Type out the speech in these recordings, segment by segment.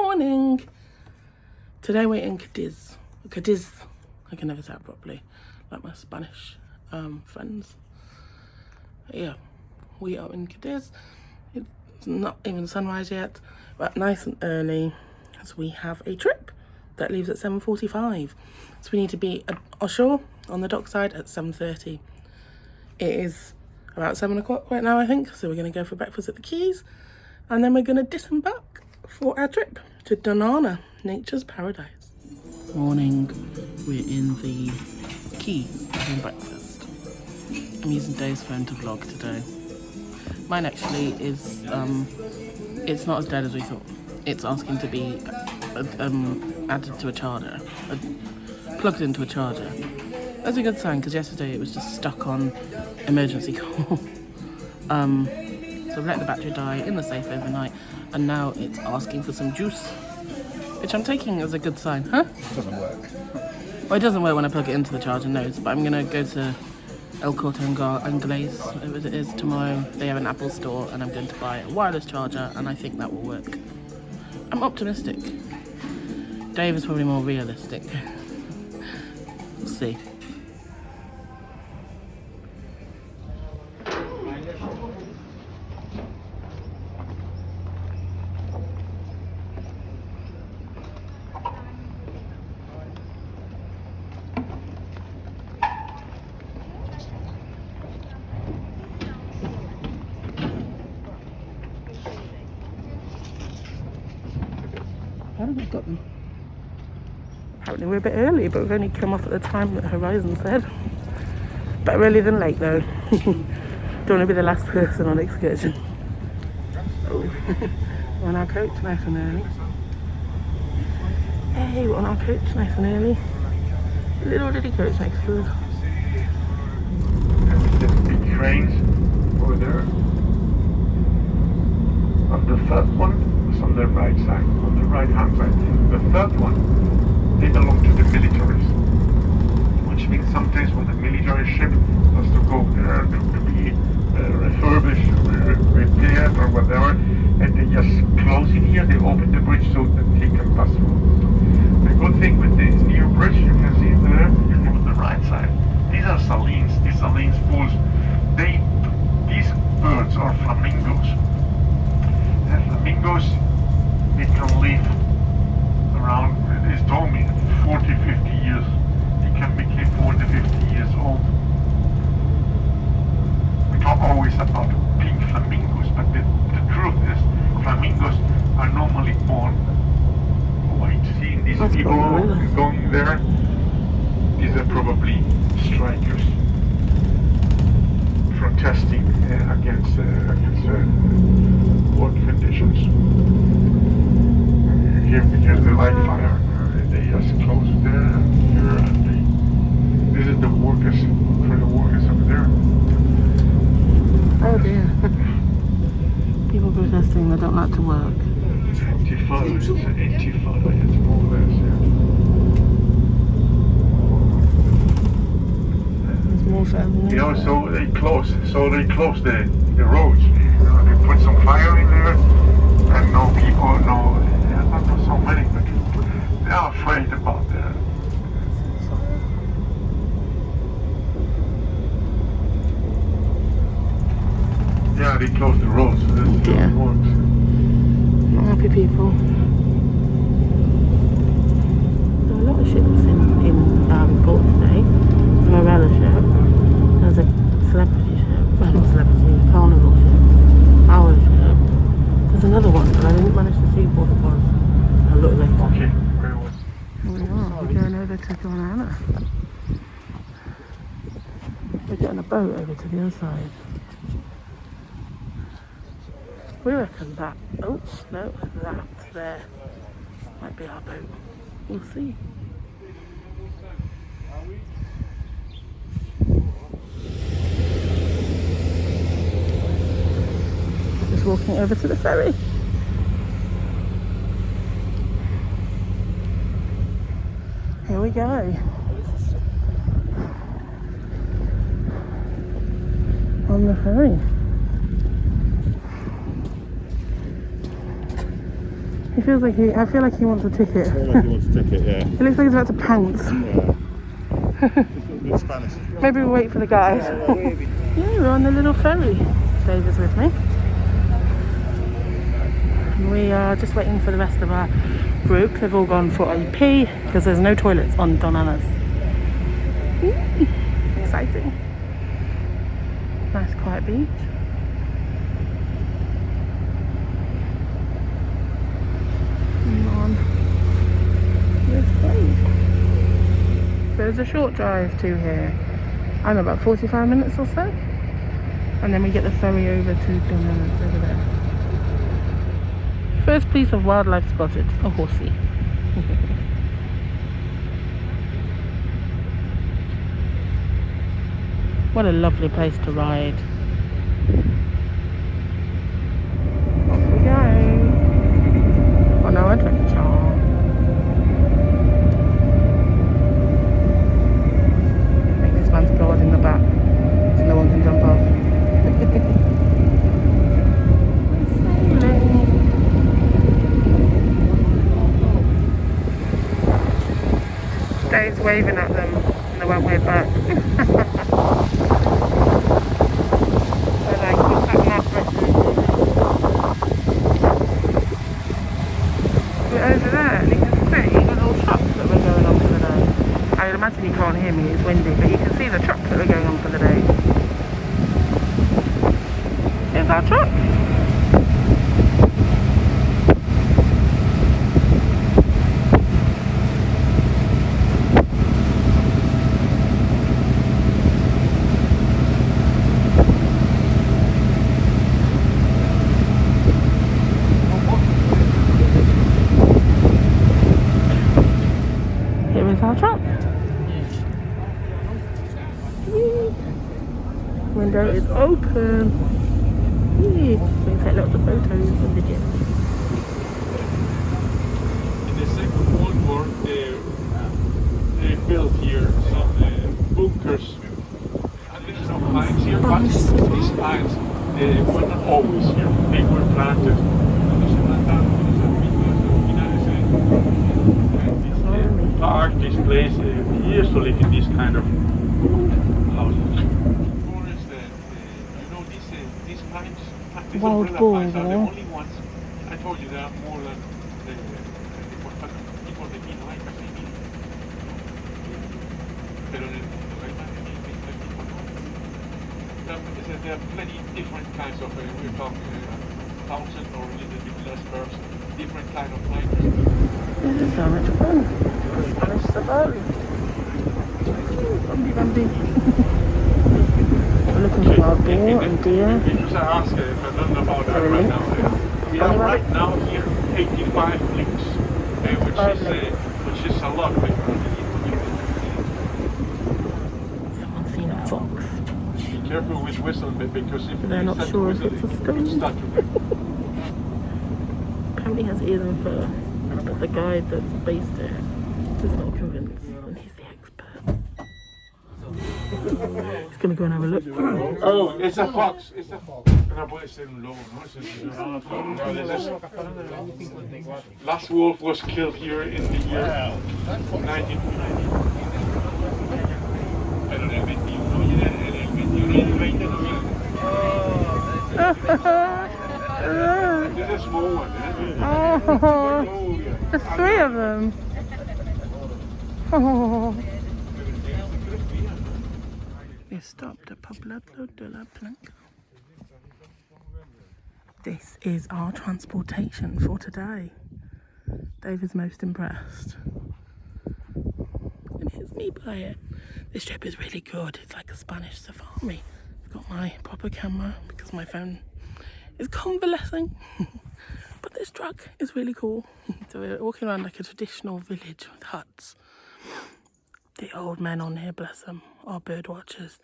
morning. Today we're in Cadiz. Cadiz. I can never say it properly, like my Spanish friends. Yeah, we are in Cadiz. It's not even sunrise yet. We're up nice and early as we have a trip that leaves at 7:45. So we need to be ashore on the dockside at 7:30. It is about 7 o'clock right now, I think. So we're going to go for breakfast at the quays. And then we're going to disembark for our trip to Donana, nature's paradise. Morning, we're in the quay having breakfast. I'm using Dave's phone to vlog today. Mine actually is, it's not as dead as we thought. It's asking to be added to a charger, plugged into a charger. That's a good sign, because yesterday it was just stuck on emergency call. So we've let the battery die in the safe overnight, and now it's asking for some juice, which I'm taking as a good sign. Huh? It doesn't work. Well, it doesn't work when I plug it into the charger, no, but I'm going to go to El Corte Inglés, whatever it is, tomorrow. They have an Apple store, and I'm going to buy a wireless charger, and I think that will work. I'm optimistic. Dave is probably more realistic. We'll see. I've got them. Apparently we're a bit early, but we've only come off at the time that Horizon said. Better early than late though. Don't want to be the last person on excursion. Oh. We're on our coach nice and early. Hey, we're on our coach nice and early. Little coach next to us. The big trains over there. On the third one is on the right side, on the right hand side. The third one, they belong to the militaries, which means sometimes when a military ship has to go there to be refurbished, repaired or whatever, and they just close it here, they open the bridge so that they can pass through. The good thing with this new bridge, you can see there, you go on the right side. These are salines, these salines pools. These birds are flamingos. And flamingos, they can live around, they told me, 40, 50 years. They can become 40, 50 years old. We talk always about pink flamingos, but the truth is, flamingos are normally born white. Seeing these people going there, these are probably strikers protesting against work conditions. Here because the light fire, they just close there and here, and this is the workers, for the workers over there. Oh dear. People protesting they don't like to work. It's Intifada, it's an Intifada, it's more or less, yeah. There's more family. You know, so they close the roads. You know, they put some fire in there, and no people, not so many, but they are afraid about that. Yeah, they close the roads, so this is how it works. Not happy people. There are a lot of ships in port today. There's a Morella ship. There's a celebrity ship. Well, not celebrity, carnival ship. Our ship. There's another one, but I didn't manage to see what it was. I'll look later. Okay, where it was? Here we are. We're going over to Donana. We're getting a boat over to the other side. We reckon that, oh no, that there might be our boat. We'll see. Just walking over to the ferry. Here we go. On the ferry. He feels like I feel like he wants a ticket. I feel like he wants a ticket, yeah. He looks like he's about to pounce. Yeah. It's a bit Spanish. Maybe we'll wait for the guys. Yeah, we're on the little ferry. Dave is with me. And we are just waiting for the rest of our group. They've all gone for a pee because there's no toilets on Donana's. Exciting. Nice quiet beach. Come on. Yes, please. There's a short drive to here. I'm about 45 minutes or so. And then we get the ferry over to Donana over there. First piece of wildlife spotted, a horsey. What a lovely place to ride. Off we go on our adventure. I think this man's guarding the back so no one can jump off. Dave's waving at them and they won't wave back. They're like, keep cutting up. We're over there and you can see the little trucks that we're going on for the day. I imagine you can't hear me, it's windy, but you can see the trucks that we're going on for the day. Here's our truck. Our truck. Window is open. We can take lots of photos and videos. In the Second World War, they built here some bunkers. Additional pines here, but these pines were not always here. They were planted. Park this place here, so live in this kind of houses. Forest, you know these pines, these Wild umbrella boar, pines are the yeah. only ones. I told you there are more than before the P&O Iona. Pero there are plenty different kinds of, we're talking 1,000 or a little bit less birds, different kind of pines. This is so much fun. Spanish safari. Bumpy, bumpy. We're looking for wild boar and deer. Because I asked Fernando about that right now. We have right now here 85 lynx, which is a lot. Someone's seen a fox. Be careful with whistle, because if They're not sure if it's a stone. Apparently has ears and fur. But the guide that's based there is not convinced, and he's the expert. He's gonna go and have a look. Oh, it's a fox. It's a fox. No puede ser un lobo, ¿no? Last wolf was killed here in the year 1990. Pero en el 21 y en el 21 y el 20 no viene. This is a small one, eh? Oh, there's 3 of them. Oh. We stopped at Poblado de la Blanca. This is our transportation for today. Dave is most impressed. And here's me by it. This trip is really good. It's like a Spanish safari. I've got my proper camera because my phone is convalescing. But this truck is really cool. So we're walking around like a traditional village with huts. The old men on here, bless them, are bird watchers.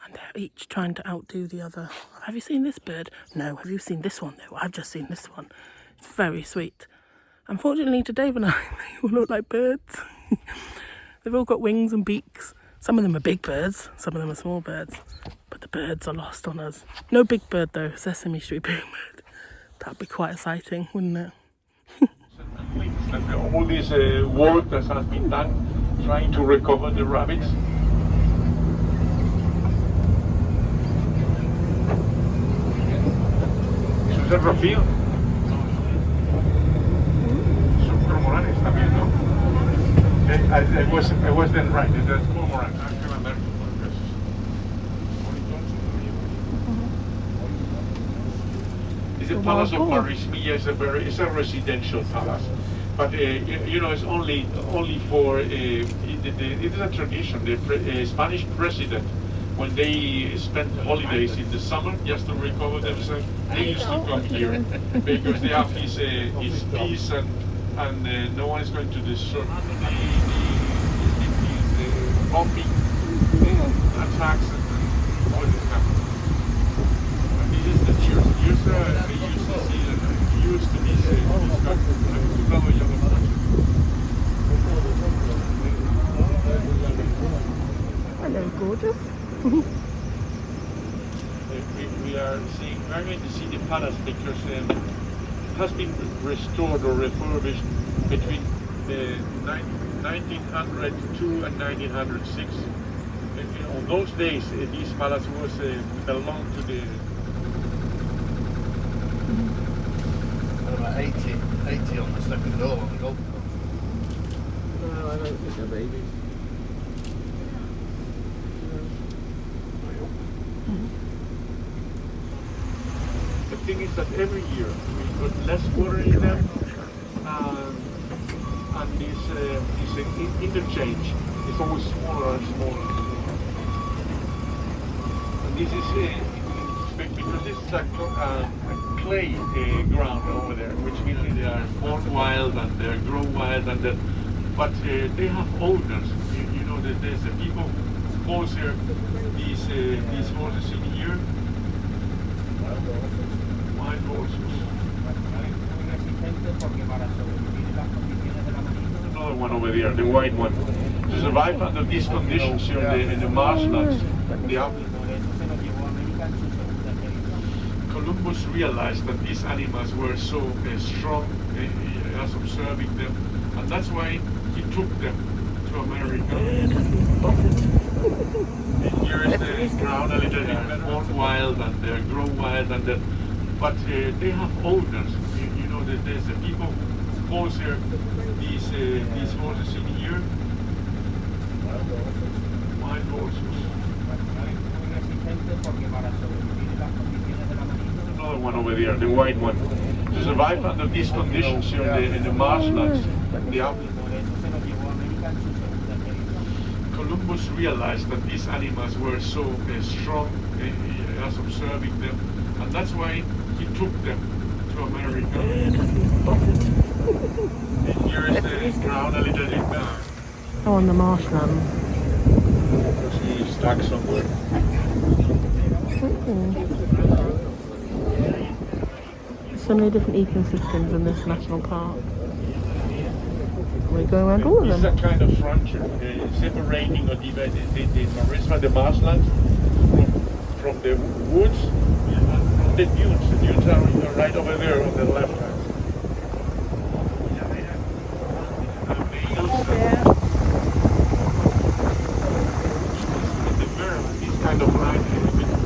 And they're each trying to outdo the other. Have you seen this bird? No. Have you seen this one? No, I've just seen this one. It's very sweet. Unfortunately to Dave and I, they all look like birds. They've all got wings and beaks. Some of them are big birds, some of them are small birds. But the birds are lost on us. No big bird though, Sesame Street big bird. That'd be quite exciting, wouldn't it? all this work that has been done trying to recover the rabbits. Eso es el Rocío. Son cormoranes también, ¿no? I was then right, that's cormorant. The Palace of Marismilla is a residential palace, but you know, it's only for it is a tradition. The Spanish president, when they spend holidays in the summer just to recover themselves, they used to come here because they have his peace and no one is going to disturb the bombing attacks and all this stuff. This is the years they used to see that used to be Hello, gorgeous. We are going to see the palace because it has been restored or refurbished between 1902 and 1906. On those days, this palace was belonged to the 80 on the second door on the golf course. No, I don't think they're babies. The thing is that every year we put less water in them, and this interchange is always smaller and smaller. And this is because this is a clay ground over there, which means they are born wild and they grow wild, but they have owners. You know that there's the people who sponsor these horses in here. Wild horses. Another one over there, the white one. To survive under these conditions here in the marshlands, Columbus realized that these animals were so strong as observing them, and that's why he took them to America. And here is the ground, a little bit born wild and they grow wild, but they have owners. You know that there's the people who sponsor these horses in here. Wild horses. Another one over there, the white one. To survive under these conditions here in the marshlands, Columbus realized that these animals were so strong as observing them, and that's why he took them to America. And here is the ground a little bit down. Oh, on the marshland. He's stuck somewhere. So many different ecosystems in this national park. We go around all of them. This is a kind of frontier, separating or dividing the marshlands from the woods and from the dunes. The dunes are right over there on the left hand. This kind of line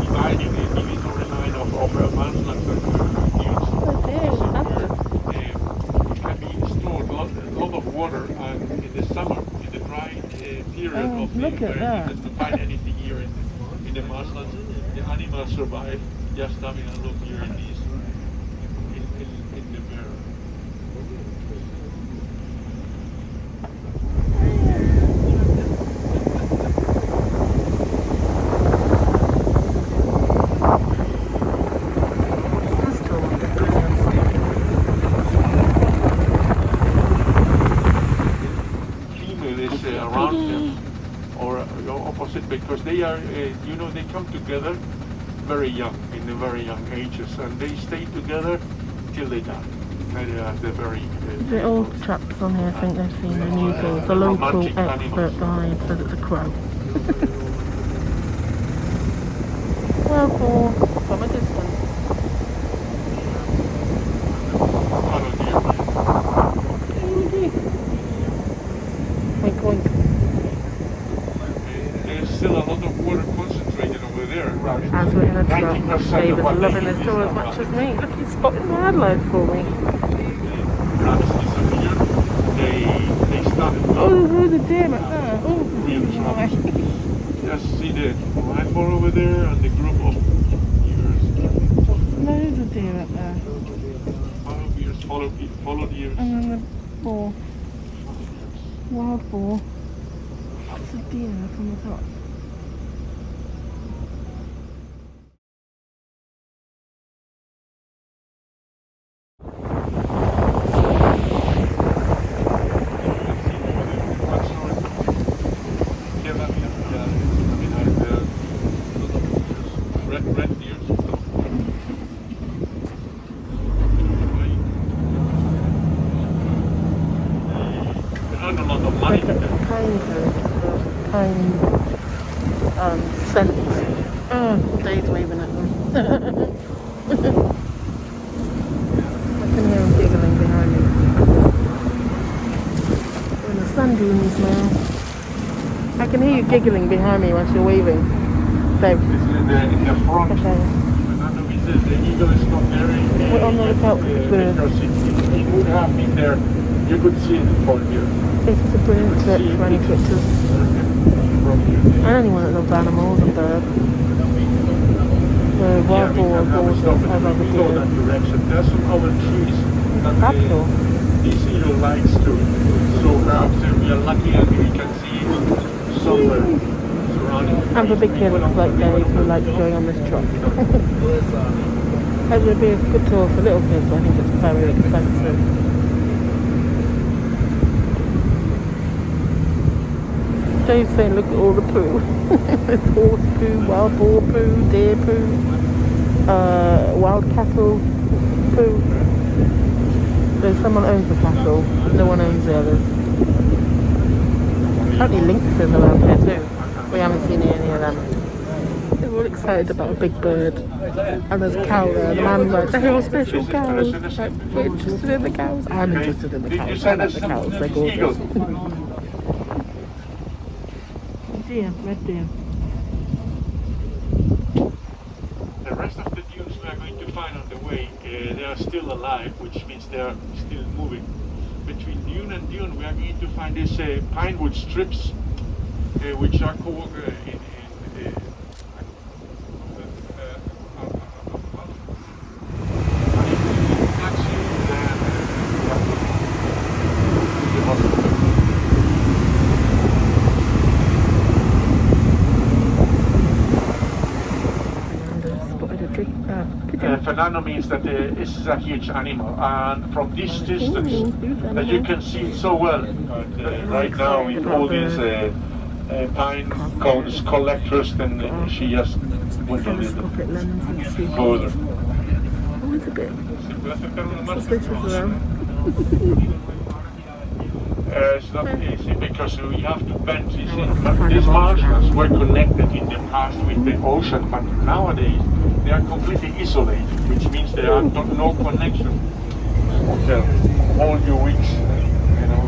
dividing the divisory line of marshlands and dunes. It can be stored a lot of water, and in the summer, in the dry period of the year, you can find anything here in the marshlands. The animals survive just having a look here in these in the bear. Around them or opposite, because they are you know, they come together very young, in the very young ages, and they stay together till they die. They're very The old chaps on here think they've seen the new bird. The local expert guide says it's a crow. Well, from a distance. Oh dear. Dave is loving this tour as much as me. Look, he's spotting wildlife for me. They started. Oh, there's loads of deer back there. Oh, nice. Just see the white boar over there and the group of deers. Loads of deer up there. Follow deers. And then the boar. Wild boar. Lots of deer up on the top. Scents. Oh, Dave's waving at them. I can hear him giggling behind me. We're in the sand dunes now. I can hear you giggling behind me whilst you're waving. Dave. In the front. Okay. The eagle is not there. We're on the lookout for the bird. Because it would have been there. You could see it from here. It's a brilliant trip for any pictures. And anyone that loves animals and birds. The wild boar are gorgeous. I love the deer. There's some other trees that Capital. this eagle likes to. So perhaps we are lucky and we can see it somewhere surrounding. And for big kids like Dave who likes going on this truck. It would be a good tour for little kids, but I think it's very expensive. Dave's saying look at all the poo. There's horse poo, wild boar poo, deer poo, wild cattle poo. There's someone owns the cattle, no one owns the others. Apparently lynxes around here too. We haven't seen any of them. They're all excited about a big bird. And there's a cow there. The man's like, they're all special cows. Like, we're interested in the cows. I'm interested in the cows. I like the cows, they're gorgeous. Deer, red deer. The rest of the dunes we are going to find on the way, they are still alive, which means they are still moving. Between dune and dune, we are going to find these pine wood strips, which are called Fernando means that this is a huge animal, and from this distance that you can see it so well. Right now with all these pine cones collectors, then she just went a little further. Oh, it's a bit suspicious around. It's not easy because we have to bend this in. These marshlands were connected in the past with the ocean, but nowadays they are completely isolated, which means there are no connection. Okay, all your weeks, you know,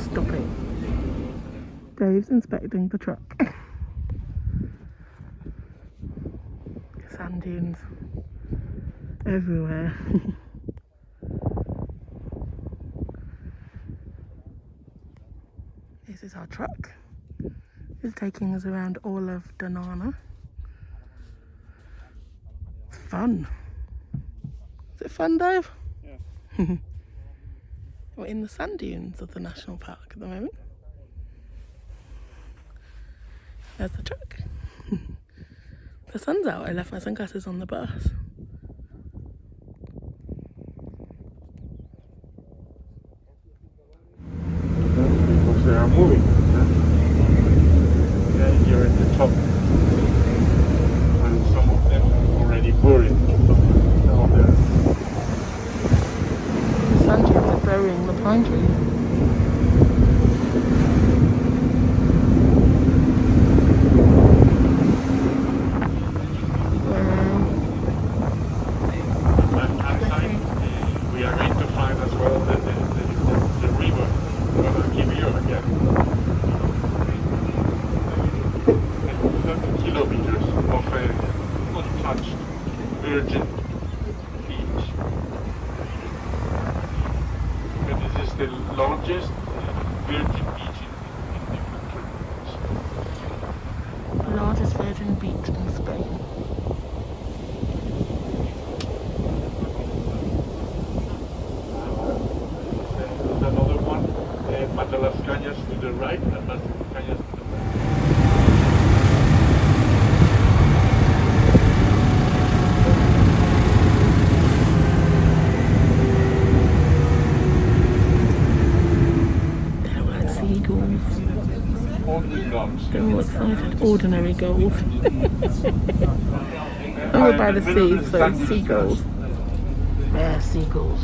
Stop it. Dave's inspecting the truck. Sand dunes everywhere. This is our truck. It's taking us around all of Donana. It's fun. Is it fun, Dave? Yeah. We're in the sand dunes of the national park at the moment. There's the truck. The sun's out. I left my sunglasses on the bus. Because they are moving. Yeah, you're at the top. And some of them are already buried down there. The sand dunes are burying the pine trees. We are going to find as well that right? But can you... They look like seagulls. Ordinary gulls. They're all excited. Ordinary gulls. And we're by the sea, so it's seagulls. Yeah, seagulls.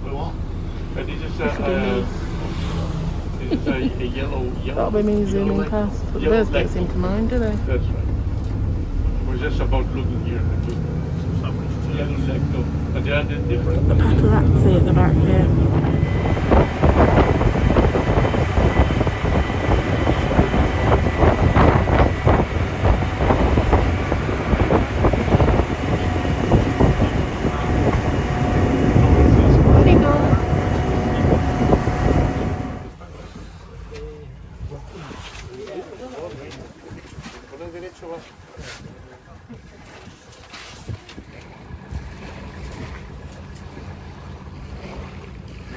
What? This is a yellow. That'll be me zooming past. But the birds don't seem to mind, do they? That's right. We're just about looking here. Yellow leg, but they are different. The paparazzi at the back here.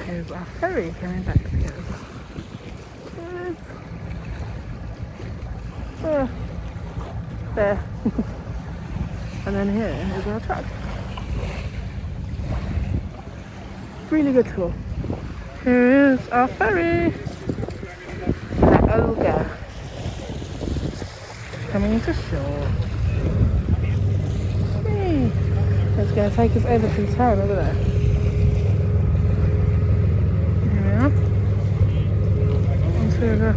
Here's our ferry coming back together. There. And then here is our truck. Really good tour. Here is our ferry. The Ogre. Coming to shore. Hey. It's going to take us over to the town over there. To the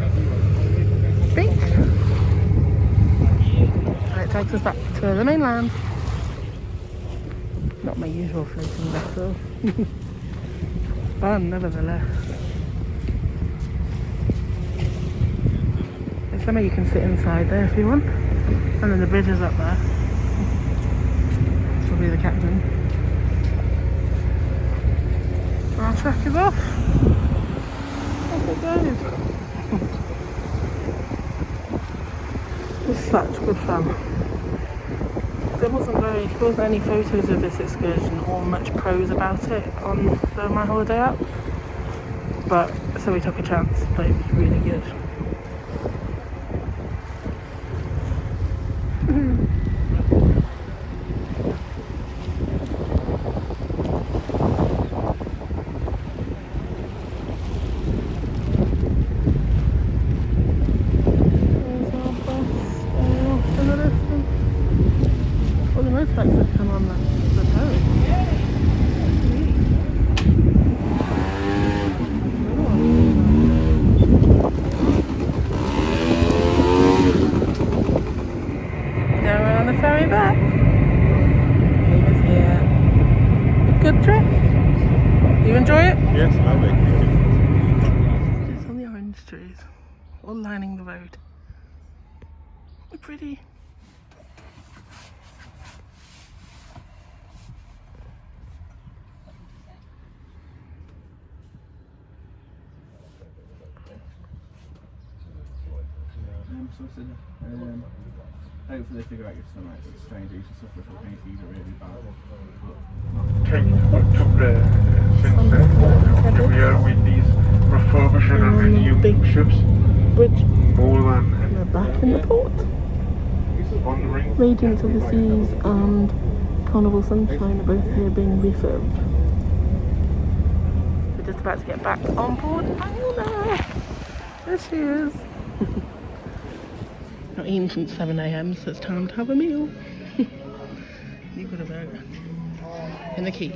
beach, and it takes us back to the mainland. Not my usual floating vessel. Fun nevertheless. There's somewhere you can sit inside there if you want, and then the bridge is up there. That's probably the captain. Our truck is off. Off it goes. It was such good fun. There wasn't any photos of this excursion or much prose about it on my holiday app, but so we took a chance, but it was really good. Good trip? You enjoy it? Yes, lovely. It's on the orange trees, all lining the road. They're pretty. Hopefully they figure out your stomach. It's strange. I used to suffer from hay fever really bad. Since we are with these refurbishing and renewed big ships, bridge. more than We're back in the port. wondering. Radiance of the Seas and Carnival Sunshine are both here being refurbed. We're just about to get back on board Iona. There she is. Not eaten since 7 AM, so it's time to have a meal. You've got a burger. In the Keys.